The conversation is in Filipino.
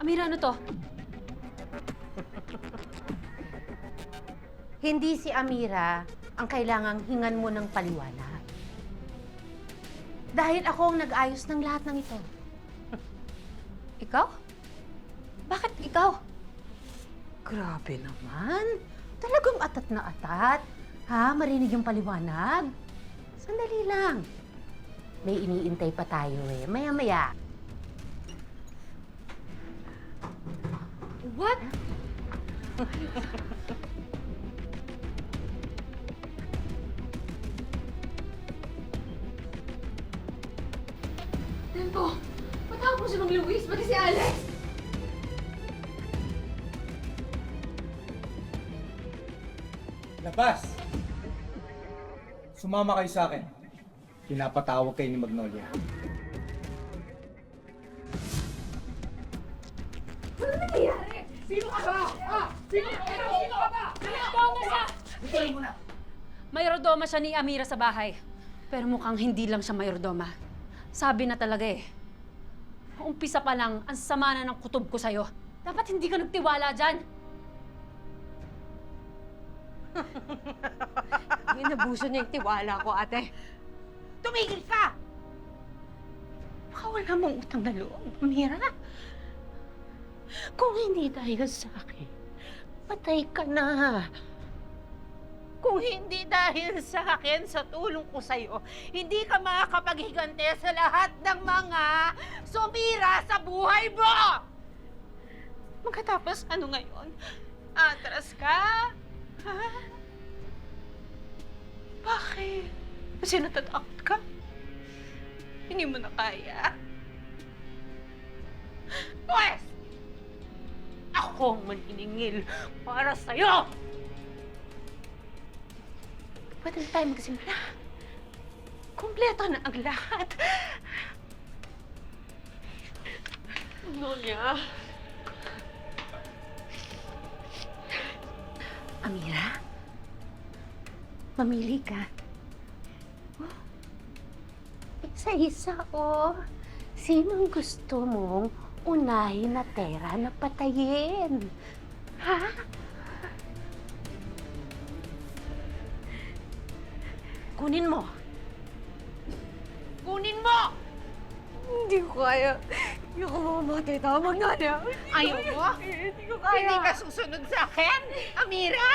Amira, ano to? Hindi si Amira ang kailangang hingan mo ng paliwanag. Dahil ako ang nag-ayos ng lahat ng ito. Ikaw? Bakit ikaw? Grabe naman. Talagang atat na atat. Ha? Marinig yung paliwanag? Sandali lang. May iniintay pa tayo eh. Maya-maya. What? Tempo! Matawag mo si Mang Luis, pati si Alex! Labas! Sumama kayo sa akin. Pinapatawag kayo ni Magnolia. Ano nangyayari? Sino ka ba? Sino ka ba? Mayordomo siya! Mayordoma siya ni Amira sa bahay. Pero mukhang hindi lang siya mayordoma. Sabi na talaga eh. Umpisa pa lang, ang sama na ng kutob ko sa'yo. Dapat hindi ka nagtiwala dyan. Inabuso niya yung tiwala ko, ate. Tumigil ka! Baka wala mong utang na loob, Amira. Kung hindi dahil sa akin, patay ka na. Kung hindi dahil sa akin, sa tulong ko sa'yo, hindi ka makakapaghigante sa lahat ng mga sumira sa buhay mo! Magkatapos ano ngayon? Atras ka? Ha? Bakit? Kasi natatakot ka? Hindi mo na kaya? Pwes! Ako ang maniningil para sa'yo! Pwede na tayo magsimula. Kompleto na ang lahat. Nonya. Amira? Mamili ka. Oh. Isa-isa, oh. Sinong gusto mong unahin na tera na patayin? Ha? Kunin mo. Kunin mo! Hindi ko kaya. Hindi ko mamamatay. Tama na niya. Ayaw mo? Hindi ko kaya. Hindi ka susunod sa akin, Amira?